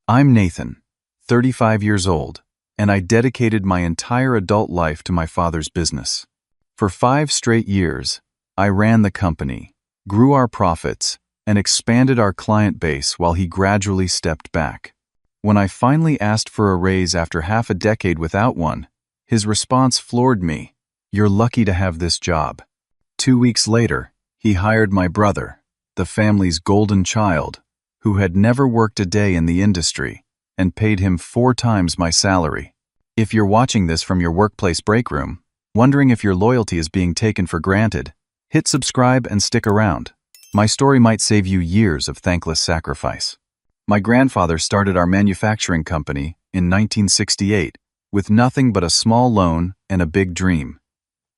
I'm Nathan, 35 years old, and I dedicated my entire adult life to my father's business. For 5 straight years, I ran the company, grew our profits, and expanded our client base while he gradually stepped back. When I finally asked for a raise after half a decade without one, his response floored me. "You're lucky to have this job." 2 weeks later, he hired my brother, the family's golden child, who had never worked a day in the industry, and paid him 4 times my salary. If you're watching this from your workplace break room, wondering if your loyalty is being taken for granted, hit subscribe and stick around. My story might save you years of thankless sacrifice. My grandfather started our manufacturing company in 1968 with nothing but a small loan and a big dream.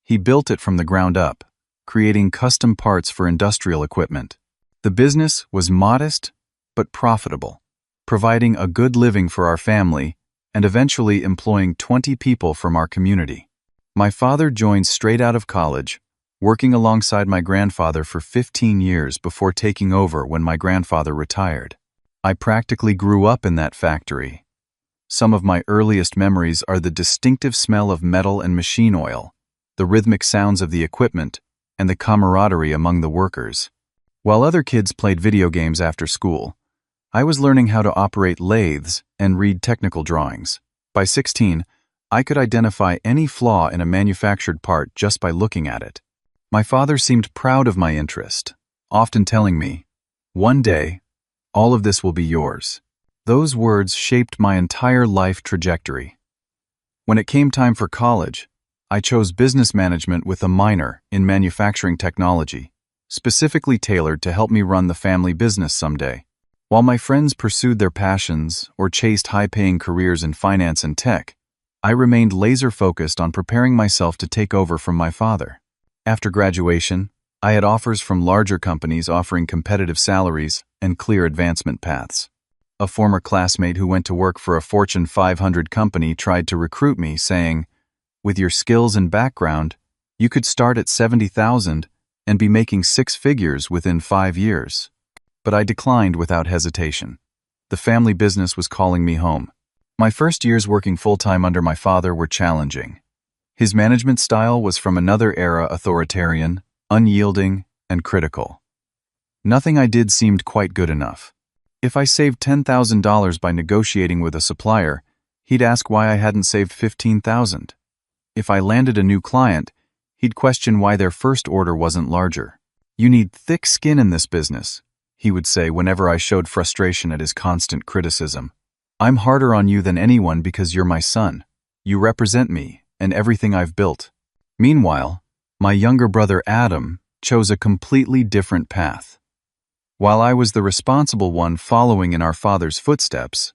He built it from the ground up, creating custom parts for industrial equipment. The business was modest but profitable, providing a good living for our family and eventually employing 20 people from our community. My father joined straight out of college, working alongside my grandfather for 15 years before taking over when my grandfather retired. I practically grew up in that factory. Some of my earliest memories are the distinctive smell of metal and machine oil, the rhythmic sounds of the equipment, and the camaraderie among the workers. While other kids played video games after school, I was learning how to operate lathes and read technical drawings. By 16, I could identify any flaw in a manufactured part just by looking at it. My father seemed proud of my interest, often telling me, "One day, all of this will be yours." Those words shaped my entire life trajectory. When it came time for college, I chose business management with a minor in manufacturing technology, specifically tailored to help me run the family business someday. While my friends pursued their passions or chased high-paying careers in finance and tech, I remained laser-focused on preparing myself to take over from my father. After graduation, I had offers from larger companies offering competitive salaries and clear advancement paths. A former classmate who went to work for a Fortune 500 company tried to recruit me, saying, "With your skills and background, you could start at $70,000 and be making 6 figures within 5 years." But I declined without hesitation. The family business was calling me home. My first years working full-time under my father were challenging. His management style was from another era, authoritarian, unyielding, and critical. Nothing I did seemed quite good enough. If I saved $10,000 by negotiating with a supplier, he'd ask why I hadn't saved $15,000. If I landed a new client, he'd question why their first order wasn't larger. "You need thick skin in this business," he would say whenever I showed frustration at his constant criticism. "I'm harder on you than anyone because you're my son. You represent me and everything I've built." Meanwhile, my younger brother Adam chose a completely different path. While I was the responsible one following in our father's footsteps,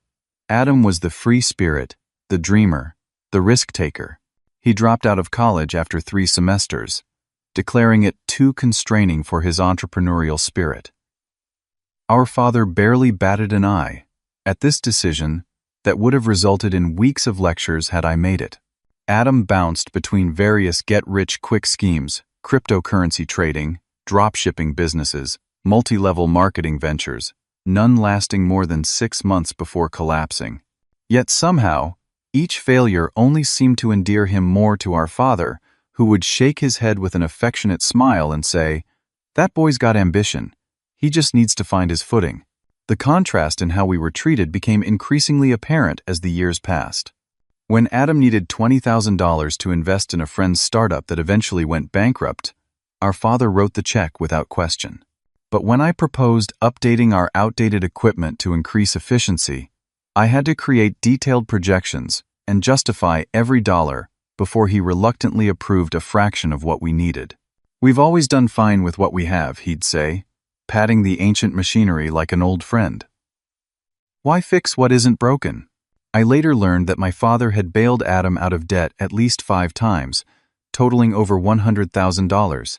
Adam was the free spirit, the dreamer, the risk-taker. He dropped out of college after 3 semesters, declaring it too constraining for his entrepreneurial spirit. Our father barely batted an eye at this decision that would have resulted in weeks of lectures had I made it. Adam bounced between various get-rich-quick schemes, cryptocurrency trading, drop-shipping businesses, multi-level marketing ventures, none lasting more than 6 months before collapsing. Yet somehow, each failure only seemed to endear him more to our father, who would shake his head with an affectionate smile and say, "That boy's got ambition. He just needs to find his footing." The contrast in how we were treated became increasingly apparent as the years passed. When Adam needed $20,000 to invest in a friend's startup that eventually went bankrupt, our father wrote the check without question. But when I proposed updating our outdated equipment to increase efficiency, I had to create detailed projections and justify every dollar before he reluctantly approved a fraction of what we needed. "We've always done fine with what we have," he'd say, patting the ancient machinery like an old friend. "Why fix what isn't broken?" I later learned that my father had bailed Adam out of debt at least 5 times, totaling over $100,000.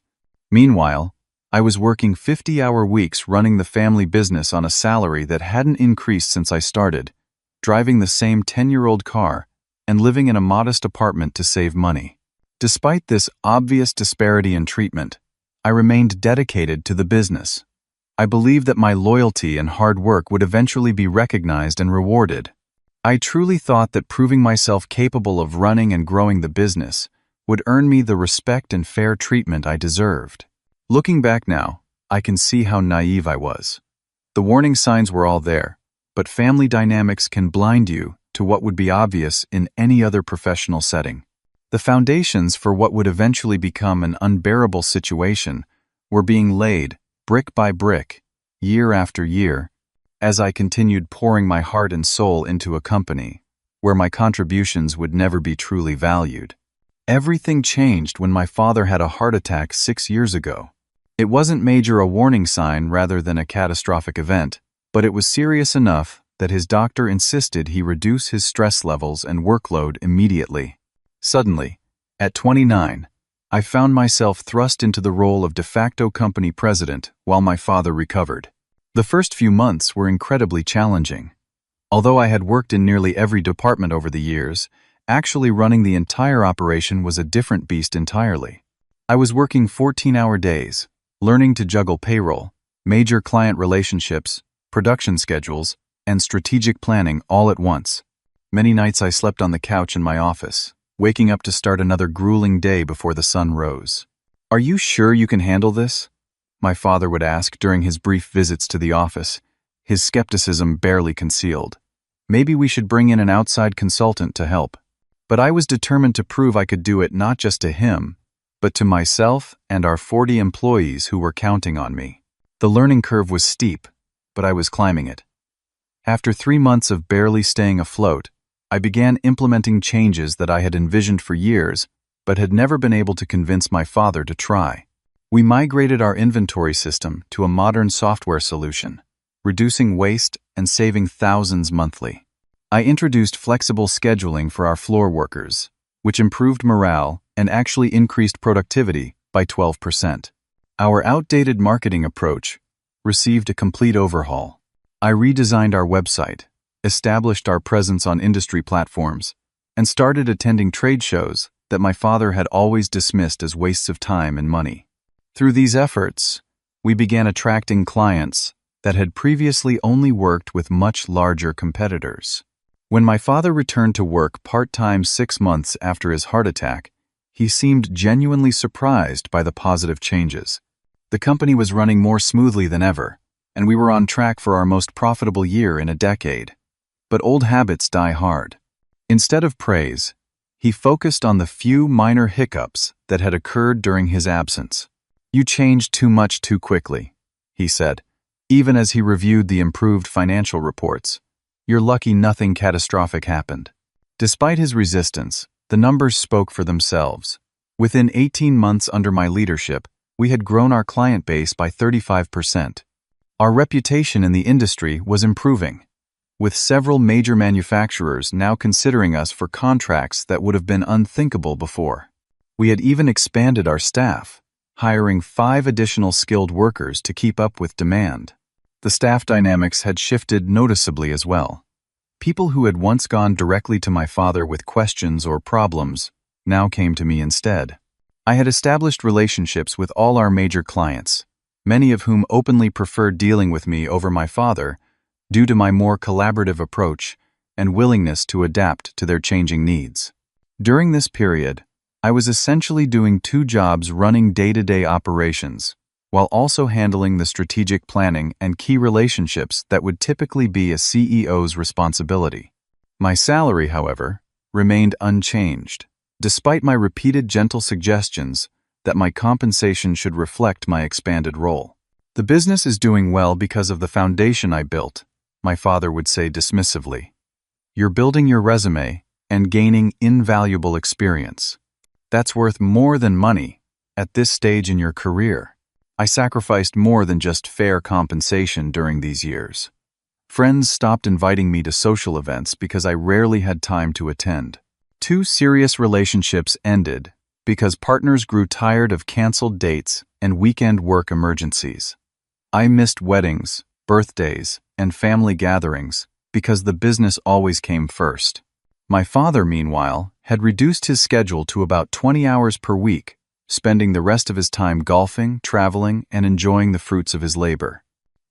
Meanwhile, I was working 50-hour weeks running the family business on a salary that hadn't increased since I started, driving the same 10-year-old car, and living in a modest apartment to save money. Despite this obvious disparity in treatment, I remained dedicated to the business. I believed that my loyalty and hard work would eventually be recognized and rewarded. I truly thought that proving myself capable of running and growing the business would earn me the respect and fair treatment I deserved. Looking back now, I can see how naive I was. The warning signs were all there, but family dynamics can blind you to what would be obvious in any other professional setting. The foundations for what would eventually become an unbearable situation were being laid, brick by brick, year after year, as I continued pouring my heart and soul into a company where my contributions would never be truly valued. Everything changed when my father had a heart attack 6 years ago. It wasn't major, a warning sign rather than a catastrophic event, but it was serious enough that his doctor insisted he reduce his stress levels and workload immediately. Suddenly, at 29, I found myself thrust into the role of de facto company president while my father recovered. The first few months were incredibly challenging. Although I had worked in nearly every department over the years, actually running the entire operation was a different beast entirely. I was working 14-hour days, learning to juggle payroll, major client relationships, production schedules, and strategic planning all at once. Many nights I slept on the couch in my office, waking up to start another grueling day before the sun rose. "Are you sure you can handle this?" my father would ask during his brief visits to the office, his skepticism barely concealed. Maybe we should bring in an outside consultant to help. But I was determined to prove I could do it not just to him, but to myself and our 40 employees who were counting on me. The learning curve was steep, but I was climbing it. After 3 months of barely staying afloat, I began implementing changes that I had envisioned for years, but had never been able to convince my father to try. We migrated our inventory system to a modern software solution, reducing waste and saving thousands monthly. I introduced flexible scheduling for our floor workers, which improved morale and actually increased productivity by 12%. Our outdated marketing approach received a complete overhaul. I redesigned our website, established our presence on industry platforms, and started attending trade shows that my father had always dismissed as wastes of time and money. Through these efforts, we began attracting clients that had previously only worked with much larger competitors. When my father returned to work part-time 6 months after his heart attack, he seemed genuinely surprised by the positive changes. The company was running more smoothly than ever, and we were on track for our most profitable year in a decade. But old habits die hard. Instead of praise, he focused on the few minor hiccups that had occurred during his absence. "You changed too much too quickly," he said, even as he reviewed the improved financial reports. "You're lucky nothing catastrophic happened." Despite his resistance, the numbers spoke for themselves. Within 18 months under my leadership, we had grown our client base by 35%. Our reputation in the industry was improving, with several major manufacturers now considering us for contracts that would have been unthinkable before. We had even expanded our staff, hiring 5 additional skilled workers to keep up with demand. The staff dynamics had shifted noticeably as well. People who had once gone directly to my father with questions or problems now came to me instead. I had established relationships with all our major clients, many of whom openly preferred dealing with me over my father due to my more collaborative approach and willingness to adapt to their changing needs. During this period, I was essentially doing 2 jobs, running day-to-day operations, while also handling the strategic planning and key relationships that would typically be a CEO's responsibility. My salary, however, remained unchanged, despite my repeated gentle suggestions that my compensation should reflect my expanded role. "The business is doing well because of the foundation I built," my father would say dismissively. "You're building your resume and gaining invaluable experience. That's worth more than money at this stage in your career." I sacrificed more than just fair compensation during these years. Friends stopped inviting me to social events because I rarely had time to attend. 2 serious relationships ended because partners grew tired of canceled dates and weekend work emergencies. I missed weddings, birthdays, and family gatherings because the business always came first. My father, meanwhile, had reduced his schedule to about 20 hours per week, spending the rest of his time golfing, traveling, and enjoying the fruits of his labor.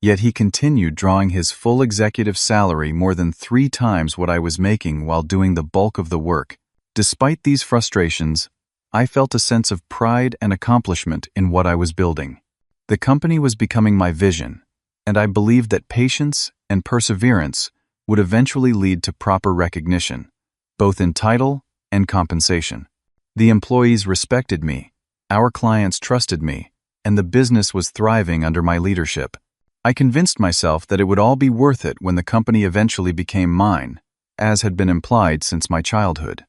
Yet he continued drawing his full executive salary more than 3 times what I was making while doing the bulk of the work. Despite these frustrations, I felt a sense of pride and accomplishment in what I was building. The company was becoming my vision, and I believed that patience and perseverance would eventually lead to proper recognition, both in title and compensation. The employees respected me, our clients trusted me, and the business was thriving under my leadership. I convinced myself that it would all be worth it when the company eventually became mine, as had been implied since my childhood.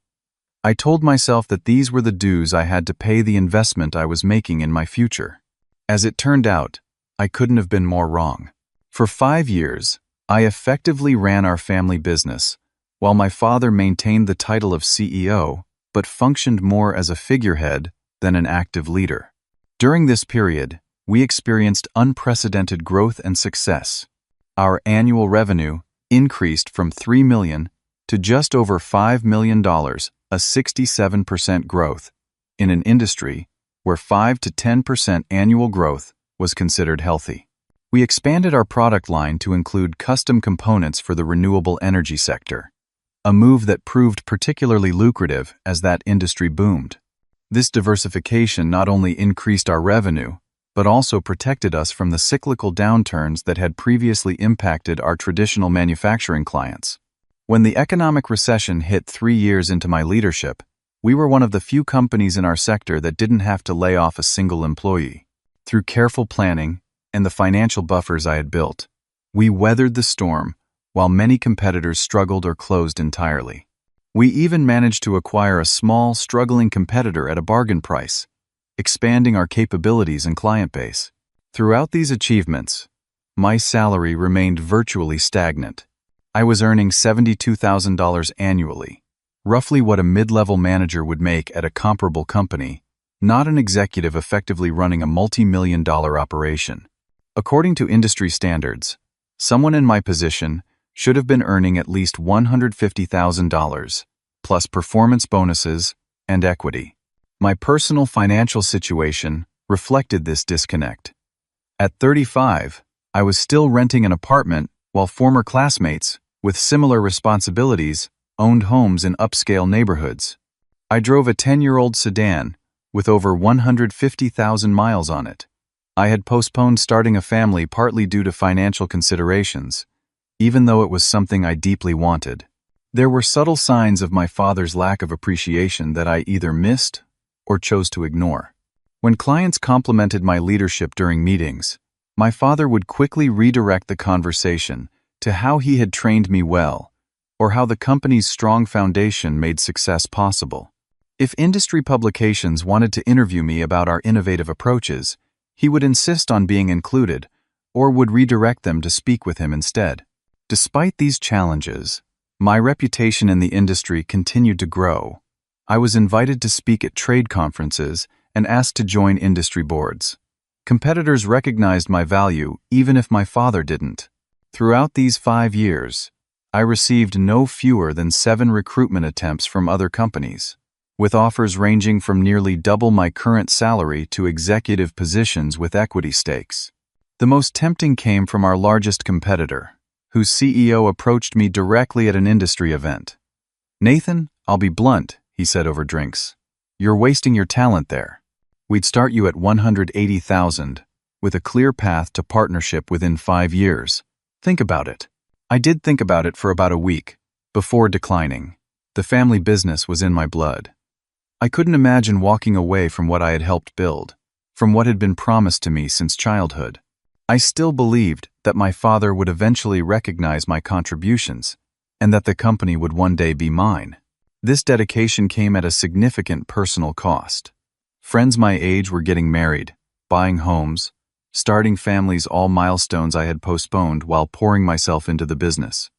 I told myself that these were the dues I had to pay the investment I was making in my future. As it turned out, I couldn't have been more wrong. For 5 years, I effectively ran our family business, while my father maintained the title of CEO, but functioned more as a figurehead than an active leader. During this period, we experienced unprecedented growth and success. Our annual revenue increased from $3 million to just over $5 million, a 67% growth, in an industry where 5 to 10% annual growth was considered healthy. We expanded our product line to include custom components for the renewable energy sector, a move that proved particularly lucrative as that industry boomed. This diversification not only increased our revenue, but also protected us from the cyclical downturns that had previously impacted our traditional manufacturing clients. When the economic recession hit 3 years into my leadership, we were one of the few companies in our sector that didn't have to lay off a single employee. Through careful planning and the financial buffers I had built, we weathered the storm while many competitors struggled or closed entirely. We even managed to acquire a small, struggling competitor at a bargain price, expanding our capabilities and client base. Throughout these achievements, my salary remained virtually stagnant. I was earning $72,000 annually, roughly what a mid-level manager would make at a comparable company, not an executive effectively running a multi-million-dollar operation. According to industry standards, someone in my position should have been earning at least $150,000, plus performance bonuses and equity. My personal financial situation reflected this disconnect. At 35, I was still renting an apartment while former classmates, with similar responsibilities, owned homes in upscale neighborhoods. I drove a 10-year-old sedan with over 150,000 miles on it. I had postponed starting a family partly due to financial considerations, even though it was something I deeply wanted. There were subtle signs of my father's lack of appreciation that I either missed or chose to ignore. When clients complimented my leadership during meetings, my father would quickly redirect the conversation to how he had trained me well, or how the company's strong foundation made success possible. If industry publications wanted to interview me about our innovative approaches, he would insist on being included, or would redirect them to speak with him instead. Despite these challenges, my reputation in the industry continued to grow. I was invited to speak at trade conferences and asked to join industry boards. Competitors recognized my value even if my father didn't. Throughout these 5 years, I received no fewer than 7 recruitment attempts from other companies, with offers ranging from nearly double my current salary to executive positions with equity stakes. The most tempting came from our largest competitor, whose CEO approached me directly at an industry event. "Nathan, I'll be blunt," he said over drinks. "You're wasting your talent there. We'd start you at $180,000, with a clear path to partnership within 5 years. Think about it." I did think about it for about a week, before declining. The family business was in my blood. I couldn't imagine walking away from what I had helped build, from what had been promised to me since childhood. I still believed that my father would eventually recognize my contributions, and that the company would one day be mine. This dedication came at a significant personal cost. Friends my age were getting married, buying homes, starting families, all milestones I had postponed while pouring myself into the business.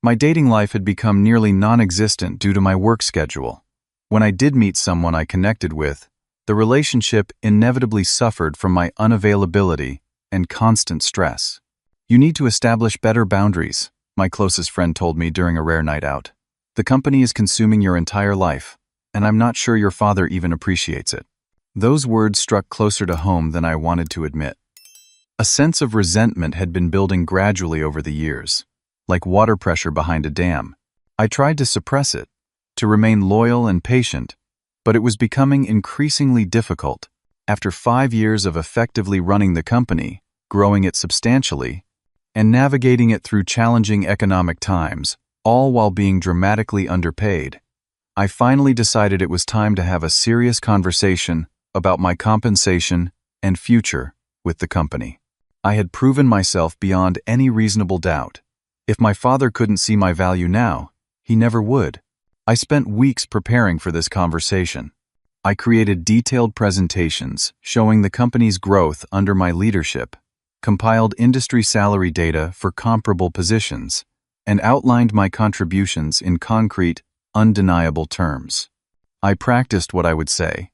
My dating life had become nearly non-existent due to my work schedule. When I did meet someone I connected with, the relationship inevitably suffered from my unavailability and constant stress. "You need to establish better boundaries," my closest friend told me during a rare night out. "The company is consuming your entire life, and I'm not sure your father even appreciates it." Those words struck closer to home than I wanted to admit. A sense of resentment had been building gradually over the years, like water pressure behind a dam. I tried to suppress it, to remain loyal and patient, but it was becoming increasingly difficult. After 5 years of effectively running the company, growing it substantially, and navigating it through challenging economic times, all while being dramatically underpaid, I finally decided it was time to have a serious conversation about my compensation and future with the company. I had proven myself beyond any reasonable doubt. If my father couldn't see my value now, he never would. I spent weeks preparing for this conversation. I created detailed presentations showing the company's growth under my leadership, compiled industry salary data for comparable positions, and outlined my contributions in concrete, undeniable terms. I practiced what I would say,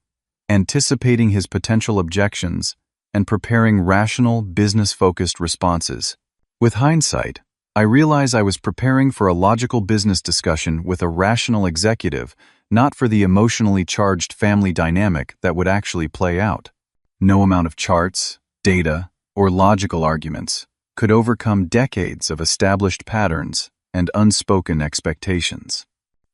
anticipating his potential objections and preparing rational, business-focused responses. With hindsight, I realize I was preparing for a logical business discussion with a rational executive, not for the emotionally charged family dynamic that would actually play out. No amount of charts, data, or logical arguments could overcome decades of established patterns and unspoken expectations.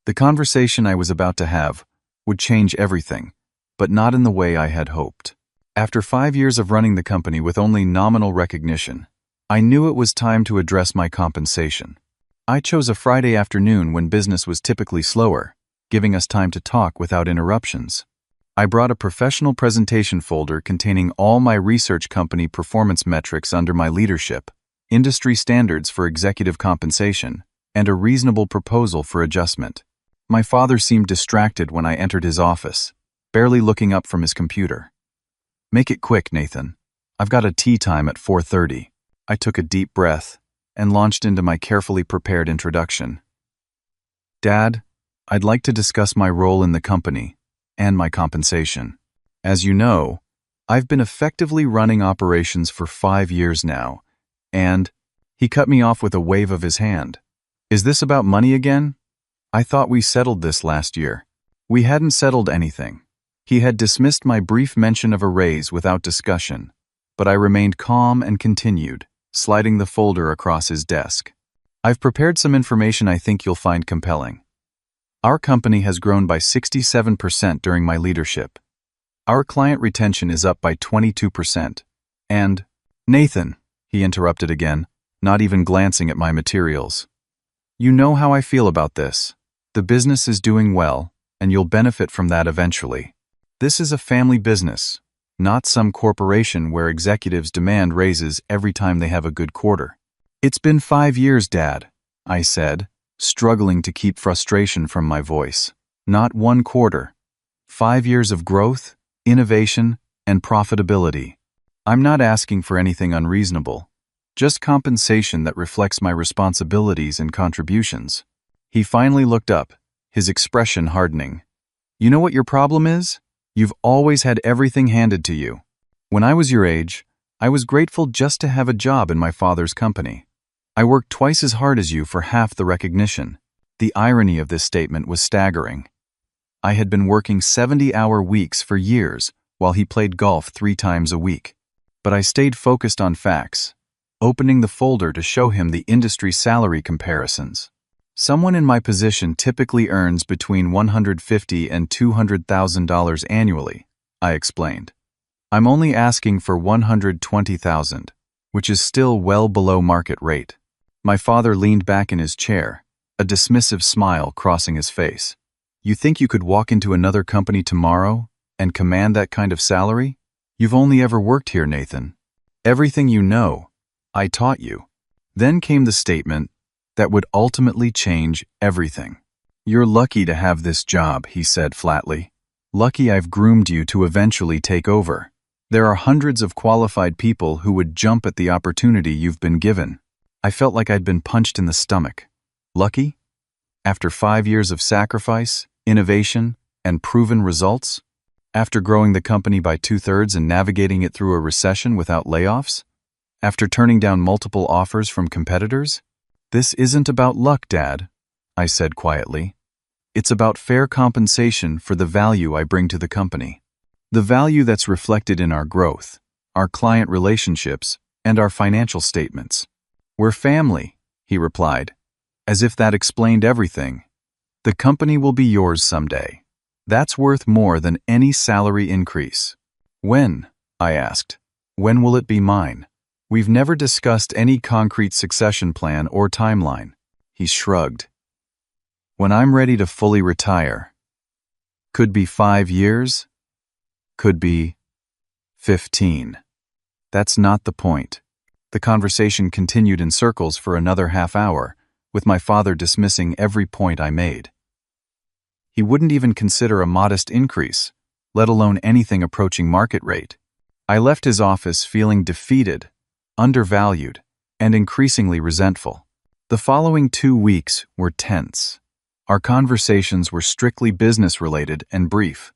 The conversation I was about to have would change everything, but not in the way I had hoped. After 5 years of running the company with only nominal recognition, I knew it was time to address my compensation. I chose a Friday afternoon when business was typically slower, giving us time to talk without interruptions. I brought a professional presentation folder containing all my research company performance metrics under my leadership, industry standards for executive compensation, and a reasonable proposal for adjustment. My father seemed distracted when I entered his office, barely looking up from his computer. "Make it quick, Nathan. I've got a tea time at 4:30. I took a deep breath and launched into my carefully prepared introduction. "Dad, I'd like to discuss my role in the company and my compensation. As you know, I've been effectively running operations for 5 years now, and..." He cut me off with a wave of his hand. "Is this about money again? I thought we settled this last year." We hadn't settled anything. He had dismissed my brief mention of a raise without discussion, but I remained calm and continued, sliding the folder across his desk. "I've prepared some information I think you'll find compelling. Our company has grown by 67% during my leadership. Our client retention is up by 22%. And..." "Nathan," he interrupted again, not even glancing at my materials. "You know how I feel about this. The business is doing well, and you'll benefit from that eventually. This is a family business, not some corporation where executives demand raises every time they have a good quarter." "It's been 5 years, Dad," I said, struggling to keep frustration from my voice. "Not 1 quarter. 5 years of growth, innovation, and profitability. I'm not asking for anything unreasonable, just compensation that reflects my responsibilities and contributions." He finally looked up, his expression hardening. "You know what your problem is? You've always had everything handed to you. When I was your age, I was grateful just to have a job in my father's company. I worked twice as hard as you for half the recognition." The irony of this statement was staggering. I had been working 70-hour weeks for years while he played golf 3 times a week. But I stayed focused on facts, opening the folder to show him the industry salary comparisons. "Someone in my position typically earns between $150,000 and $200,000 annually," I explained. "I'm only asking for $120,000, which is still well below market rate." My father leaned back in his chair, a dismissive smile crossing his face. "You think you could walk into another company tomorrow and command that kind of salary? You've only ever worked here, Nathan. Everything you know, I taught you." Then came the statement that would ultimately change everything. "You're lucky to have this job," he said flatly. "Lucky I've groomed you to eventually take over. There are hundreds of qualified people who would jump at the opportunity you've been given." I felt like I'd been punched in the stomach. Lucky? After 5 years of sacrifice, innovation, and proven results? After growing the company by 2/3 and navigating it through a recession without layoffs? After turning down multiple offers from competitors? "This isn't about luck, Dad," I said quietly. "It's about fair compensation for the value I bring to the company. The value that's reflected in our growth, our client relationships, and our financial statements. "We're family," he replied, as if that explained everything. "The company will be yours someday. That's worth more than any salary increase." "When?" I asked. "When will it be mine?" "We've never discussed any concrete succession plan or timeline." He shrugged. "When I'm ready to fully retire. Could be 5 years. Could be 15. That's not the point." The conversation continued in circles for another half hour, with my father dismissing every point I made. He wouldn't even consider a modest increase, let alone anything approaching market rate. I left his office feeling defeated, undervalued, and increasingly resentful. The following 2 weeks were tense. Our conversations were strictly business-related and brief.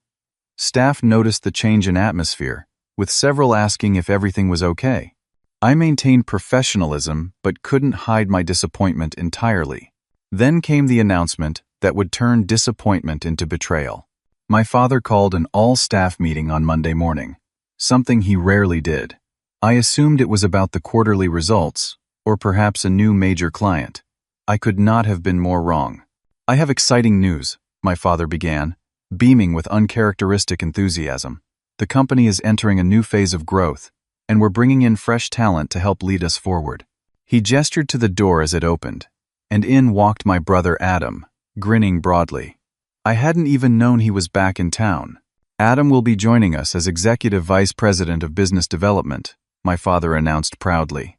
Staff noticed the change in atmosphere, with several asking if everything was okay. I maintained professionalism but couldn't hide my disappointment entirely. Then came the announcement that would turn disappointment into betrayal. My father called an all-staff meeting on Monday morning, something he rarely did. I assumed it was about the quarterly results, or perhaps a new major client. I could not have been more wrong. "I have exciting news," my father began, beaming with uncharacteristic enthusiasm. "The company is entering a new phase of growth, and we're bringing in fresh talent to help lead us forward." He gestured to the door as it opened, and in walked my brother Adam, grinning broadly. I hadn't even known he was back in town. "Adam will be joining us as Executive Vice President of Business Development," my father announced proudly.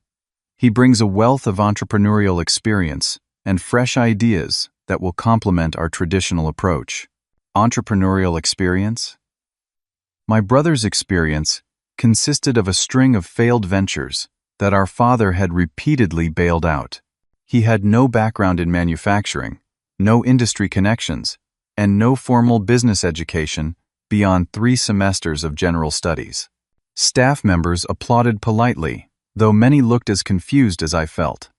"He brings a wealth of entrepreneurial experience and fresh ideas that will complement our traditional approach." Entrepreneurial experience? My brother's experience consisted of a string of failed ventures that our father had repeatedly bailed out. He had no background in manufacturing, no industry connections, and no formal business education beyond 3 semesters of general studies. Staff members applauded politely, though many looked as confused as I felt.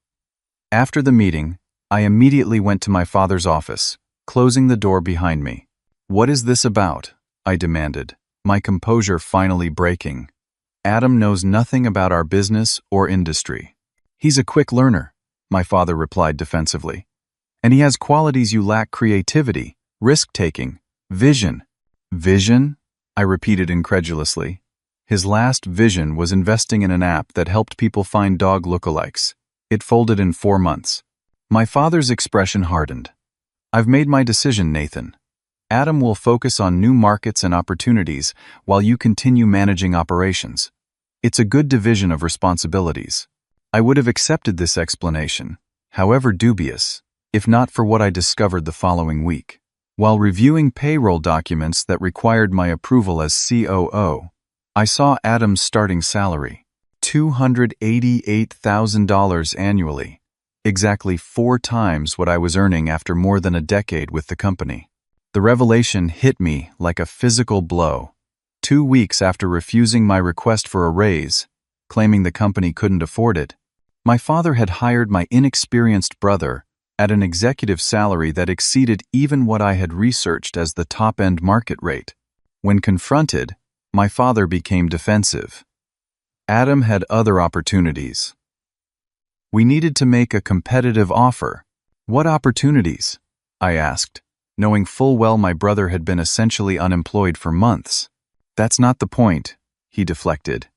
After the meeting, I immediately went to my father's office, closing the door behind me. "What is this about?" I demanded, my composure finally breaking. "Adam knows nothing about our business or industry." "He's a quick learner," my father replied defensively. "And he has qualities you lack: creativity, risk-taking, vision." "Vision?" I repeated incredulously. His last vision was investing in an app that helped people find dog lookalikes. It folded in 4 months. My father's expression hardened. "I've made my decision, Nathan. Adam will focus on new markets and opportunities while you continue managing operations. It's a good division of responsibilities." I would have accepted this explanation, however dubious, if not for what I discovered the following week. While reviewing payroll documents that required my approval as COO, I saw Adam's starting salary, $288,000 annually, exactly 4 times what I was earning after more than a decade with the company. The revelation hit me like a physical blow. 2 weeks after refusing my request for a raise, claiming the company couldn't afford it, my father had hired my inexperienced brother at an executive salary that exceeded even what I had researched as the top-end market rate. When confronted, my father became defensive. Adam had other opportunities. We needed to make a competitive offer. "What opportunities?" I asked, knowing full well my brother had been essentially unemployed for months. "That's not the point," he deflected.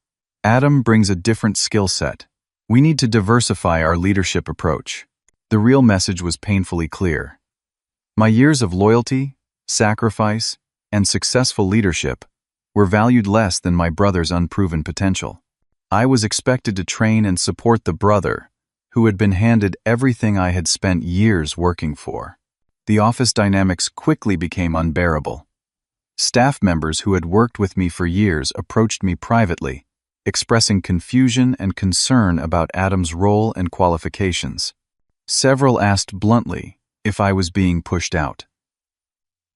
"Adam brings a different skill set. We need to diversify our leadership approach." The real message was painfully clear. My years of loyalty, sacrifice, and successful leadership were valued less than my brother's unproven potential. I was expected to train and support the brother who had been handed everything I had spent years working for. The office dynamics quickly became unbearable. Staff members who had worked with me for years approached me privately, expressing confusion and concern about Adam's role and qualifications. Several asked bluntly if I was being pushed out.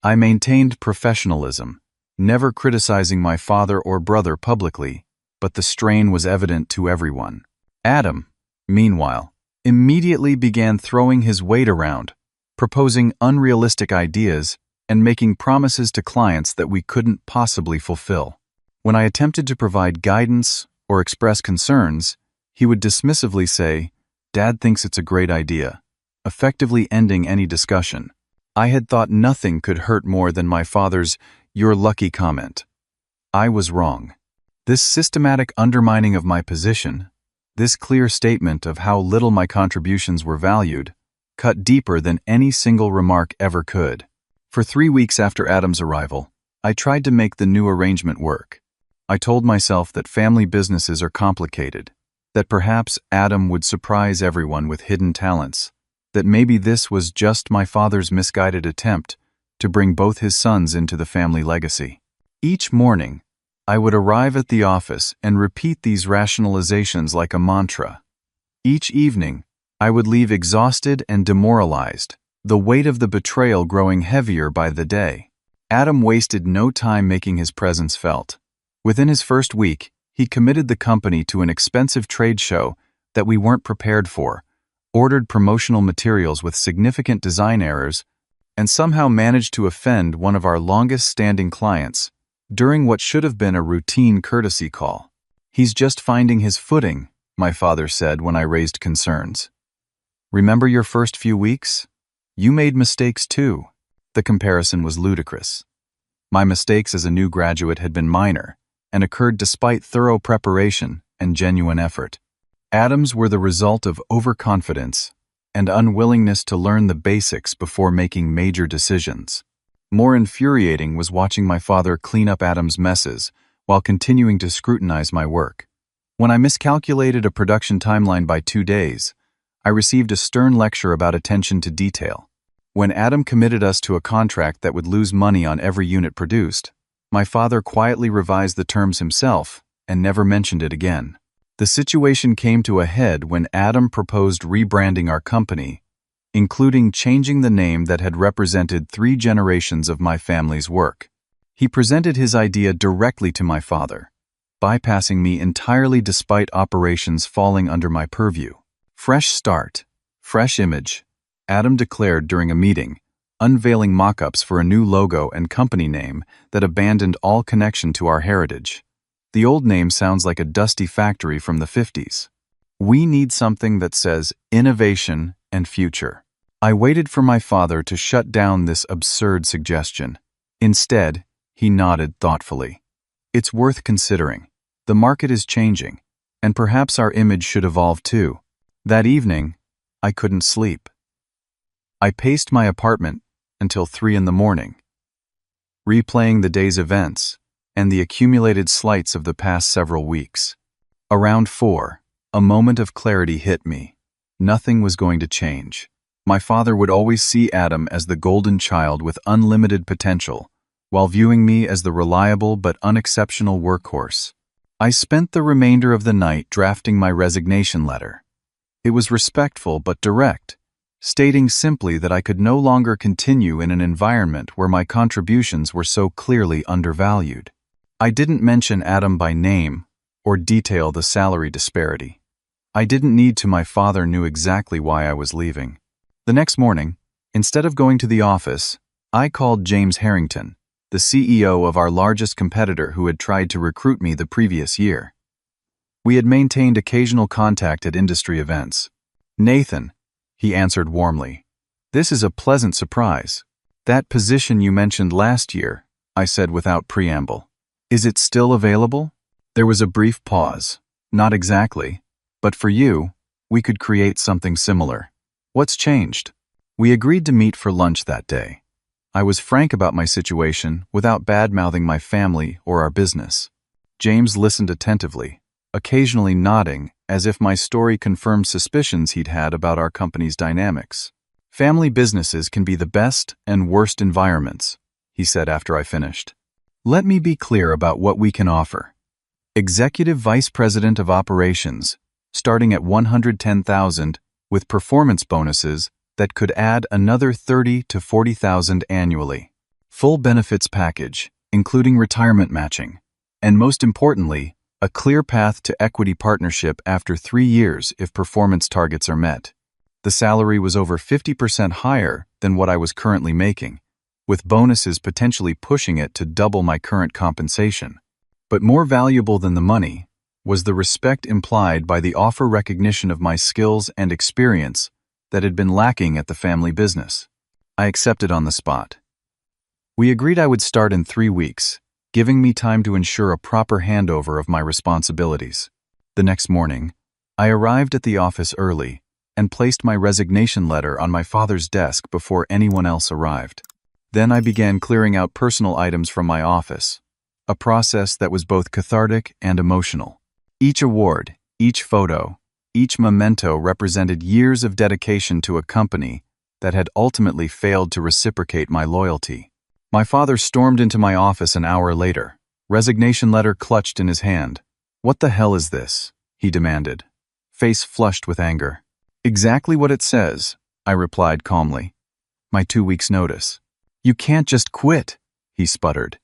I maintained professionalism, never criticizing my father or brother publicly, but the strain was evident to everyone. Adam, meanwhile, immediately began throwing his weight around, proposing unrealistic ideas and making promises to clients that we couldn't possibly fulfill. When I attempted to provide guidance or express concerns, He would dismissively say, "Dad thinks it's a great idea," effectively ending any discussion. I had thought nothing could hurt more than my father's "you're lucky" comment. I was wrong. This systematic undermining of my position, this clear statement of how little my contributions were valued, cut deeper than any single remark ever could. For 3 weeks after Adam's arrival, I tried to make the new arrangement work. I told myself that family businesses are complicated, that perhaps Adam would surprise everyone with hidden talents, that maybe this was just my father's misguided attempt to bring both his sons into the family legacy. Each morning, I would arrive at the office and repeat these rationalizations like a mantra. Each evening, I would leave exhausted and demoralized, the weight of the betrayal growing heavier by the day. Adam wasted no time making his presence felt. Within his first week, he committed the company to an expensive trade show that we weren't prepared for, ordered promotional materials with significant design errors, and somehow managed to offend one of our longest-standing clients during what should have been a routine courtesy call. "He's just finding his footing," my father said when I raised concerns. "Remember your first few weeks? You made mistakes too." The comparison was ludicrous. My mistakes as a new graduate had been minor and occurred despite thorough preparation and genuine effort. Adam's were the result of overconfidence and unwillingness to learn the basics before making major decisions. More infuriating was watching my father clean up Adam's messes while continuing to scrutinize my work. When I miscalculated a production timeline by 2 days, I received a stern lecture about attention to detail. When Adam committed us to a contract that would lose money on every unit produced, my father quietly revised the terms himself and never mentioned it again. The situation came to a head when Adam proposed rebranding our company, including changing the name that had represented 3 generations of my family's work. He presented his idea directly to my father, bypassing me entirely despite operations falling under my purview. "Fresh start, fresh image," Adam declared during a meeting, unveiling mock-ups for a new logo and company name that abandoned all connection to our heritage. The old name sounds like a dusty factory from the 50s. "We need something that says innovation and future." I waited for my father to shut down this absurd suggestion. Instead, he nodded thoughtfully. "It's worth considering. The market is changing, and perhaps our image should evolve too." That evening, I couldn't sleep. I paced my apartment until 3 in the morning, replaying the day's events and the accumulated slights of the past several weeks. Around 4, a moment of clarity hit me. Nothing was going to change. My father would always see Adam as the golden child with unlimited potential, while viewing me as the reliable but unexceptional workhorse. I spent the remainder of the night drafting my resignation letter. It was respectful but direct, stating simply that I could no longer continue in an environment where my contributions were so clearly undervalued. I didn't mention Adam by name or detail the salary disparity. I didn't need to. My father knew exactly why I was leaving. The next morning, instead of going to the office, I called James Harrington, the CEO of our largest competitor who had tried to recruit me the previous year. We had maintained occasional contact at industry events. "Nathan," he answered warmly, "this is a pleasant surprise. That position you mentioned last year," I said without preamble. "Is it still available?" There was a brief pause. "Not exactly. But for you, we could create something similar. What's changed?" We agreed to meet for lunch that day. I was frank about my situation without bad-mouthing my family or our business. James listened attentively, occasionally nodding as if my story confirmed suspicions he'd had about our company's dynamics. "Family businesses can be the best and worst environments," he said after I finished. "Let me be clear about what we can offer. Executive Vice President of Operations, starting at $110,000 with performance bonuses that could add another $30,000 to $40,000 annually. Full benefits package, including retirement matching, and most importantly, a clear path to equity partnership after 3 years if performance targets are met." The salary was over 50% higher than what I was currently making, with bonuses potentially pushing it to double my current compensation. But more valuable than the money was the respect implied by the offer recognition of my skills and experience that had been lacking at the family business. I accepted on the spot. We agreed I would start in 3 weeks, giving me time to ensure a proper handover of my responsibilities. The next morning, I arrived at the office early and placed my resignation letter on my father's desk before anyone else arrived. Then I began clearing out personal items from my office, a process that was both cathartic and emotional. Each award, each photo, each memento represented years of dedication to a company that had ultimately failed to reciprocate my loyalty. My father stormed into my office an hour later, resignation letter clutched in his hand. "What the hell is this?" he demanded, face flushed with anger. "Exactly what it says," I replied calmly. "My 2 weeks' notice." "You can't just quit," he sputtered.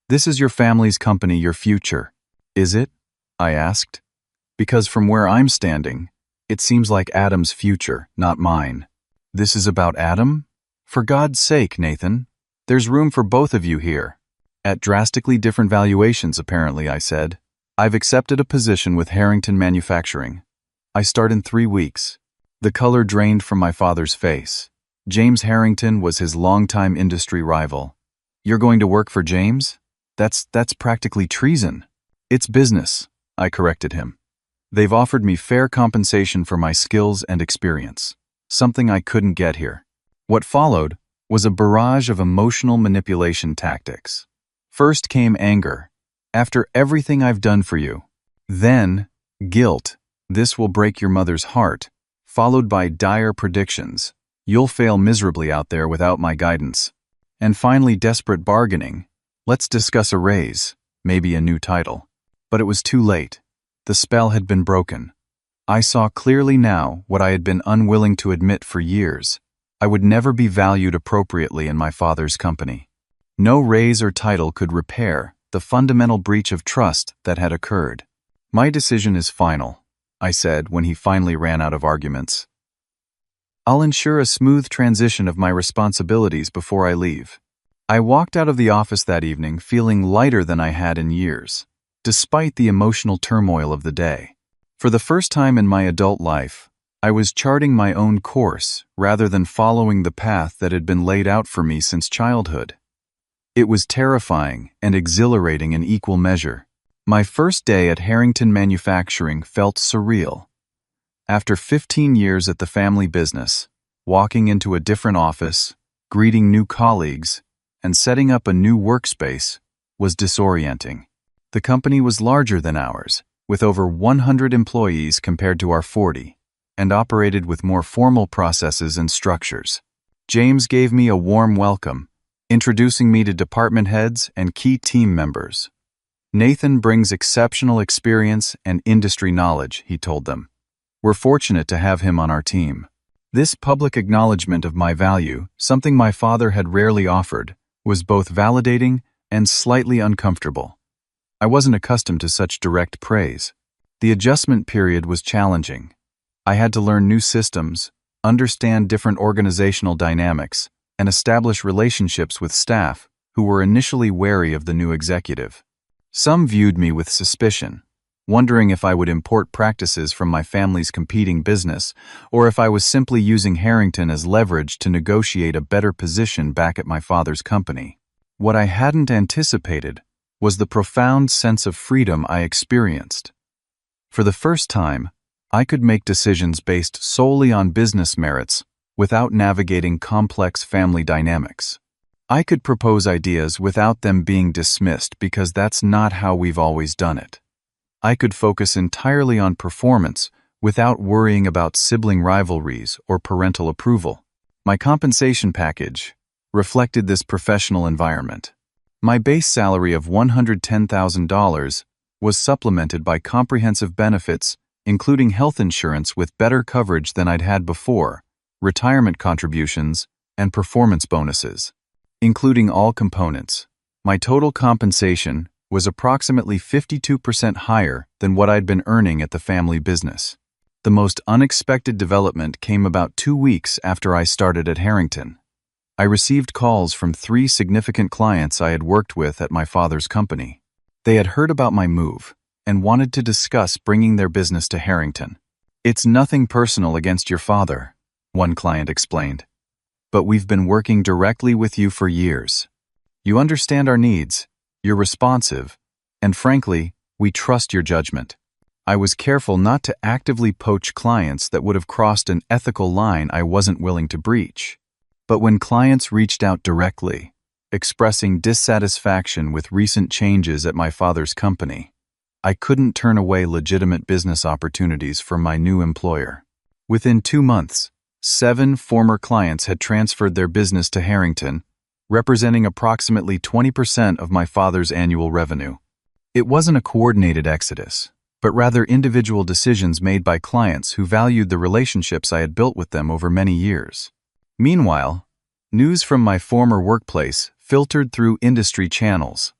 "This is your family's company, your future." "Is it?" I asked. "Because from where I'm standing, it seems like Adam's future, not mine." "This is about Adam? For God's sake, Nathan. There's room for both of you here." "At drastically different valuations, apparently," I said. "I've accepted a position with Harrington Manufacturing. I start in 3 weeks." The color drained from my father's face. James Harrington was his longtime industry rival. "You're going to work for James? That's practically treason." "It's business," I corrected him. "They've offered me fair compensation for my skills and experience, something I couldn't get here." What followed was a barrage of emotional manipulation tactics. First came anger. "After everything I've done for you." Then, guilt. "This will break your mother's heart," followed by dire predictions. "You'll fail miserably out there without my guidance." And finally, desperate bargaining. "Let's discuss a raise, maybe a new title." But it was too late. The spell had been broken. I saw clearly now what I had been unwilling to admit for years. I would never be valued appropriately in my father's company. No raise or title could repair the fundamental breach of trust that had occurred. "My decision is final," I said when he finally ran out of arguments. "I'll ensure a smooth transition of my responsibilities before I leave." I walked out of the office that evening feeling lighter than I had in years, despite the emotional turmoil of the day. For the first time in my adult life, I was charting my own course rather than following the path that had been laid out for me since childhood. It was terrifying and exhilarating in equal measure. My first day at Harrington Manufacturing felt surreal. After 15 years at the family business, walking into a different office, greeting new colleagues, and setting up a new workspace was disorienting. The company was larger than ours, with over 100 employees compared to our 40, and operated with more formal processes and structures. James gave me a warm welcome, introducing me to department heads and key team members. "Nathan brings exceptional experience and industry knowledge," he told them. "We're fortunate to have him on our team." This public acknowledgement of my value, something my father had rarely offered, was both validating and slightly uncomfortable. I wasn't accustomed to such direct praise. The adjustment period was challenging. I had to learn new systems, understand different organizational dynamics, and establish relationships with staff who were initially wary of the new executive. Some viewed me with suspicion, wondering if I would import practices from my family's competing business or if I was simply using Harrington as leverage to negotiate a better position back at my father's company. What I hadn't anticipated was the profound sense of freedom I experienced. For the first time, I could make decisions based solely on business merits without navigating complex family dynamics. I could propose ideas without them being dismissed because that's not how we've always done it. I could focus entirely on performance without worrying about sibling rivalries or parental approval. My compensation package reflected this professional environment. My base salary of $110,000 was supplemented by comprehensive benefits, including health insurance with better coverage than I'd had before, retirement contributions, and performance bonuses. Including all components, my total compensation was approximately 52% higher than what I'd been earning at the family business. The most unexpected development came about 2 weeks after I started at Harrington. I received calls from 3 significant clients I had worked with at my father's company. They had heard about my move and wanted to discuss bringing their business to Harrington. "It's nothing personal against your father," one client explained, "but we've been working directly with you for years. You understand our needs, you're responsive, and frankly, we trust your judgment." I was careful not to actively poach clients that would have crossed an ethical line I wasn't willing to breach. But when clients reached out directly, expressing dissatisfaction with recent changes at my father's company, I couldn't turn away legitimate business opportunities from my new employer. Within 2 months, 7 former clients had transferred their business to Harrington, representing approximately 20% of my father's annual revenue. It wasn't a coordinated exodus, but rather individual decisions made by clients who valued the relationships I had built with them over many years. Meanwhile, news from my former workplace filtered through industry channels.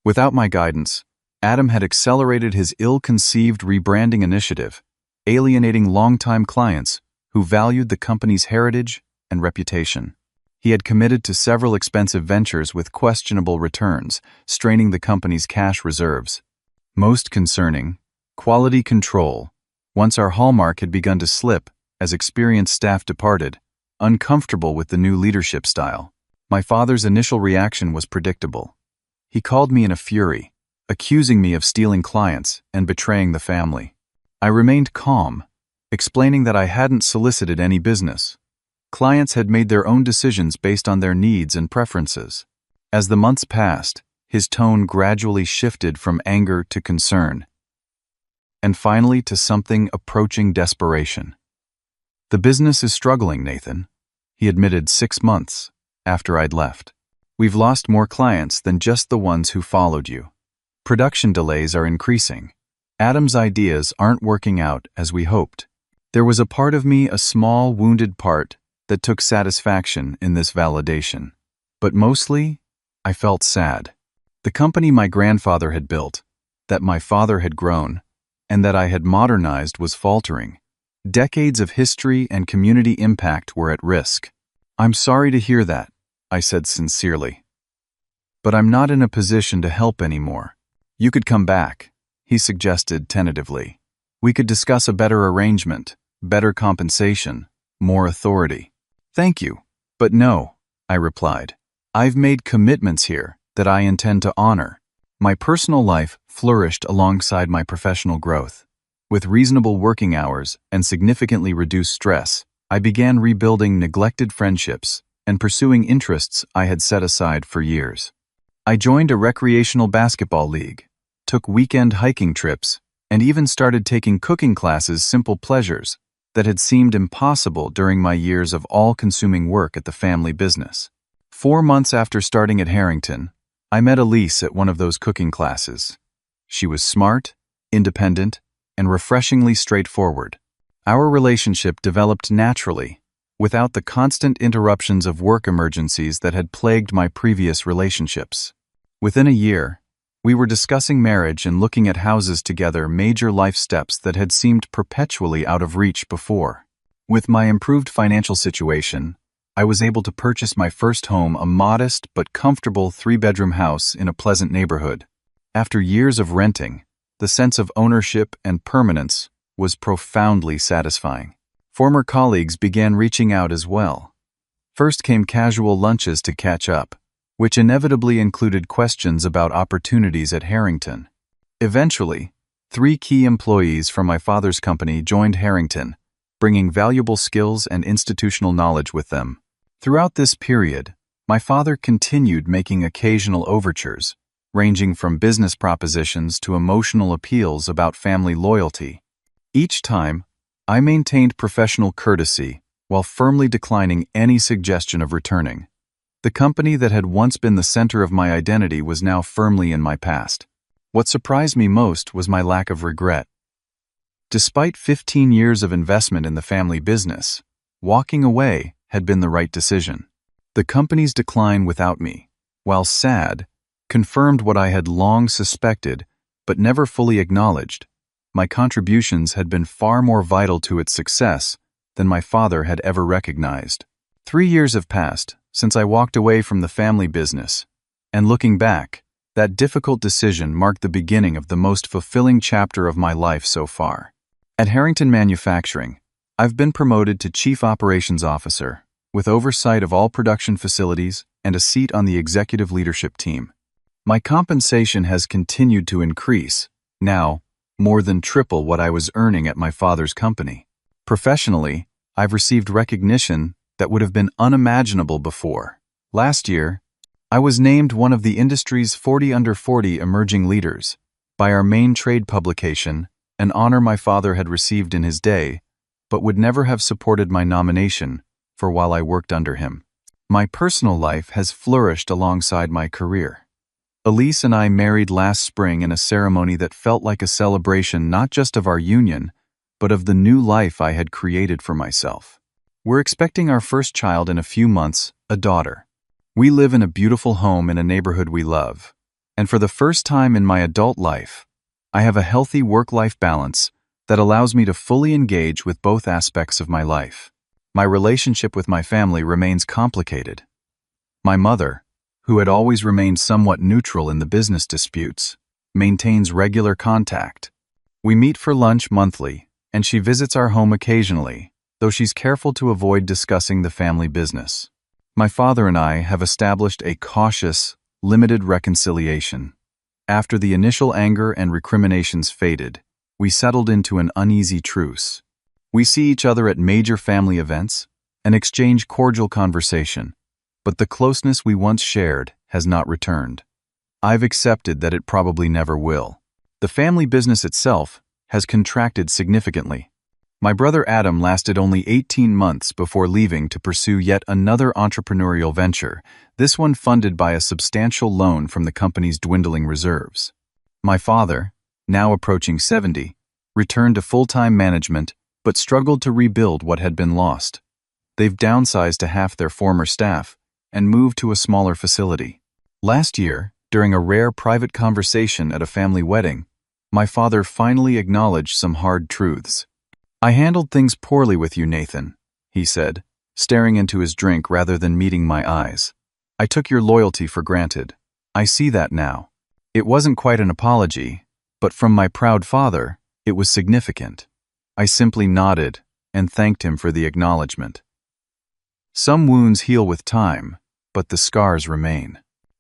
Without my guidance, Adam had accelerated his ill-conceived rebranding initiative, alienating longtime clients who valued the company's heritage and reputation. He had committed to several expensive ventures with questionable returns, straining the company's cash reserves. Most concerning, quality control. Once our hallmark had begun to slip as experienced staff departed, uncomfortable with the new leadership style. My father's initial reaction was predictable. He called me in a fury, accusing me of stealing clients and betraying the family. I remained calm, explaining that I hadn't solicited any business. Clients had made their own decisions based on their needs and preferences. As the months passed, his tone gradually shifted from anger to concern, and finally to something approaching desperation. "The business is struggling, Nathan," he admitted 6 months after I'd left. "We've lost more clients than just the ones who followed you. Production delays are increasing. Adam's ideas aren't working out as we hoped." There was a part of me, a small, wounded part, that took satisfaction in this validation. But mostly, I felt sad. The company my grandfather had built, that my father had grown, and that I had modernized was faltering. Decades of history and community impact were at risk. "I'm sorry to hear that," I said sincerely. "But I'm not in a position to help anymore. You could come back," he suggested tentatively. "We could discuss a better arrangement, better compensation, more authority." "Thank you, but no," I replied. "I've made commitments here that I intend to honor." My personal life flourished alongside my professional growth. With reasonable working hours and significantly reduced stress, I began rebuilding neglected friendships and pursuing interests I had set aside for years. I joined a recreational basketball league, took weekend hiking trips, and even started taking cooking classes, simple pleasures that had seemed impossible during my years of all-consuming work at the family business. 4 months after starting at Harrington, I met Elise at one of those cooking classes. She was smart, independent, and refreshingly straightforward. Our relationship developed naturally, without the constant interruptions of work emergencies that had plagued my previous relationships. Within a year, we were discussing marriage and looking at houses together, major life steps that had seemed perpetually out of reach before. With my improved financial situation, I was able to purchase my first home, a modest but comfortable 3-bedroom house in a pleasant neighborhood. After years of renting, the sense of ownership and permanence was profoundly satisfying. Former colleagues began reaching out as well. First came casual lunches to catch up, which inevitably included questions about opportunities at Harrington. Eventually, 3 key employees from my father's company joined Harrington, bringing valuable skills and institutional knowledge with them. Throughout this period, my father continued making occasional overtures, ranging from business propositions to emotional appeals about family loyalty. Each time, I maintained professional courtesy while firmly declining any suggestion of returning. The company that had once been the center of my identity was now firmly in my past. What surprised me most was my lack of regret. Despite 15 years of investment in the family business, walking away had been the right decision. The company's decline without me, while sad, confirmed what I had long suspected but never fully acknowledged. My contributions had been far more vital to its success than my father had ever recognized. 3 years have passed since I walked away from the family business, and looking back, That difficult decision marked the beginning of the most fulfilling chapter of my life so far. At Harrington Manufacturing, I've been promoted to Chief Operations Officer, with oversight of all production facilities and a seat on the executive leadership team. My compensation has continued to increase, now more than triple what I was earning at my father's company. Professionally, I've received recognition that would have been unimaginable before. Last year, I was named one of the industry's 40 under 40 emerging leaders by our main trade publication, an honor my father had received in his day, but would never have supported my nomination for while I worked under him. My personal life has flourished alongside my career. Elise and I married last spring in a ceremony that felt like a celebration not just of our union, but of the new life I had created for myself. We're expecting our first child in a few months, a daughter. We live in a beautiful home in a neighborhood we love, and for the first time in my adult life, I have a healthy work-life balance that allows me to fully engage with both aspects of my life. My relationship with my family remains complicated. My mother, who had always remained somewhat neutral in the business disputes, maintains regular contact. We meet for lunch monthly, and she visits our home occasionally, though she's careful to avoid discussing the family business. My father and I have established a cautious, limited reconciliation. After the initial anger and recriminations faded, we settled into an uneasy truce. We see each other at major family events and exchange cordial conversation, but the closeness we once shared has not returned. I've accepted that it probably never will. The family business itself has contracted significantly. My brother Adam lasted only 18 months before leaving to pursue yet another entrepreneurial venture, this one funded by a substantial loan from the company's dwindling reserves. My father, now approaching 70, returned to full-time management but struggled to rebuild what had been lost. They've downsized to half their former staff and moved to a smaller facility. Last year, during a rare private conversation at a family wedding, my father finally acknowledged some hard truths. "I handled things poorly with you, Nathan," he said, staring into his drink rather than meeting my eyes. "I took your loyalty for granted. I see that now." It wasn't quite an apology, but from my proud father, it was significant. I simply nodded and thanked him for the acknowledgement. Some wounds heal with time, but the scars remain.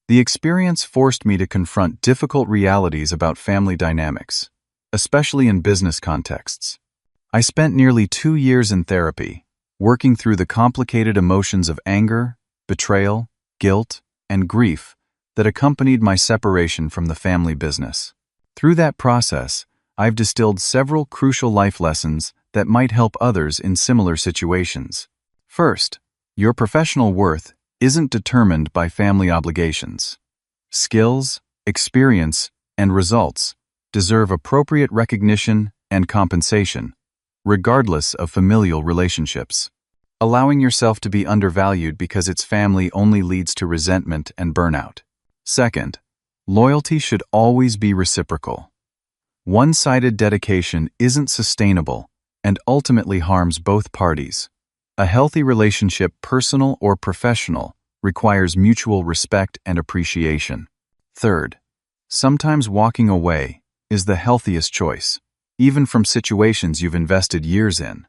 The experience forced me to confront difficult realities about family dynamics, especially in business contexts. I spent nearly 2 years in therapy, working through the complicated emotions of anger, betrayal, guilt, and grief that accompanied my separation from the family business. Through that process, I've distilled several crucial life lessons that might help others in similar situations. First, your professional worth isn't determined by family obligations. Skills, experience, and results deserve appropriate recognition and compensation, regardless of familial relationships. Allowing yourself to be undervalued because it's family only leads to resentment and burnout. Second, loyalty should always be reciprocal. One-sided dedication isn't sustainable and ultimately harms both parties. A healthy relationship, personal or professional, requires mutual respect and appreciation. Third, sometimes walking away is the healthiest choice, even from situations you've invested years in.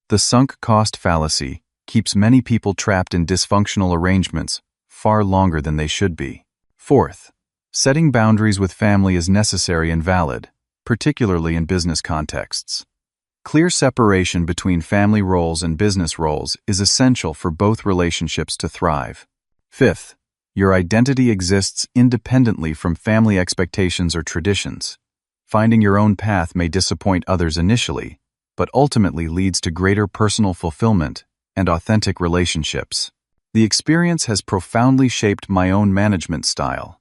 The sunk cost fallacy keeps many people trapped in dysfunctional arrangements far longer than they should be. Fourth, setting boundaries with family is necessary and valid, particularly in business contexts. Clear separation between family roles and business roles is essential for both relationships to thrive. Fifth, your identity exists independently from family expectations or traditions. Finding your own path may disappoint others initially, but ultimately leads to greater personal fulfillment and authentic relationships. The experience has profoundly shaped my own management style.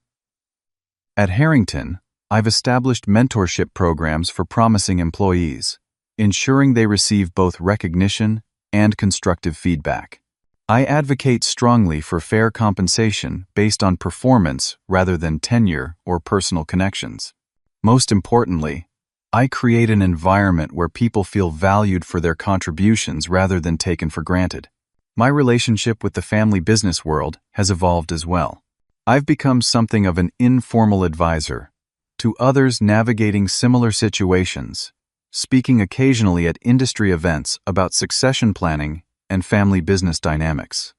At Harrington, I've established mentorship programs for promising employees, ensuring they receive both recognition and constructive feedback. I advocate strongly for fair compensation based on performance rather than tenure or personal connections. Most importantly, I create an environment where people feel valued for their contributions rather than taken for granted. My relationship with the family business world has evolved as well. I've become something of an informal advisor to others navigating similar situations, speaking occasionally at industry events about succession planning and family business dynamics.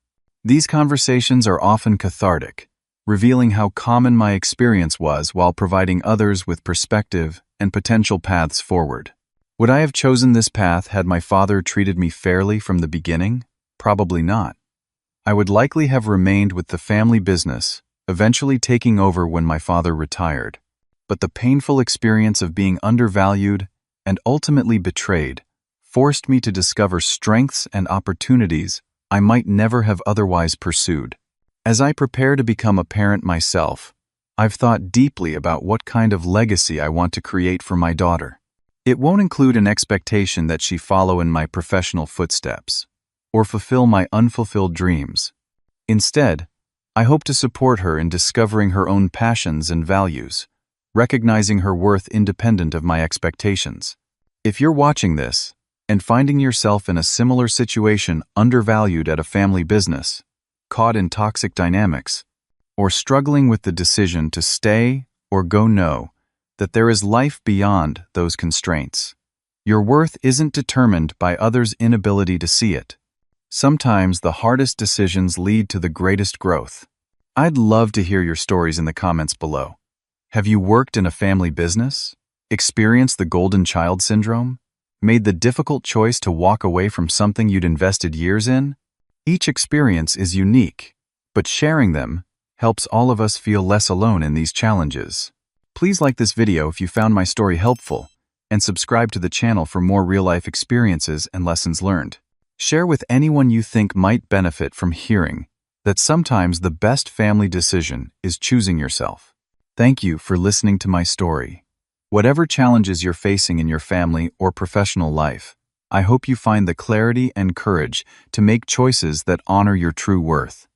These conversations are often cathartic, revealing how common my experience was while providing others with perspective and potential paths forward. Would I have chosen this path had my father treated me fairly from the beginning? Probably not. I would likely have remained with the family business, eventually taking over when my father retired. But the painful experience of being undervalued and ultimately betrayed forced me to discover strengths and opportunities I might never have otherwise pursued. As I prepare to become a parent myself, I've thought deeply about what kind of legacy I want to create for my daughter. It won't include an expectation that she follow in my professional footsteps or fulfill my unfulfilled dreams. Instead, I hope to support her in discovering her own passions and values, recognizing her worth independent of my expectations. If you're watching this and finding yourself in a similar situation, undervalued at a family business, caught in toxic dynamics, or struggling with the decision to stay or go, know that there is life beyond those constraints. Your worth isn't determined by others' inability to see it. Sometimes the hardest decisions lead to the greatest growth. I'd love to hear your stories in the comments below. Have you worked in a family business? Experienced the golden child syndrome? Made the difficult choice to walk away from something you'd invested years in? Each experience is unique, but sharing them helps all of us feel less alone in these challenges. Please like this video if you found my story helpful, and subscribe to the channel for more real-life experiences and lessons learned. Share with anyone you think might benefit from hearing that sometimes the best family decision is choosing yourself. Thank you for listening to my story. Whatever challenges you're facing in your family or professional life, I hope you find the clarity and courage to make choices that honor your true worth.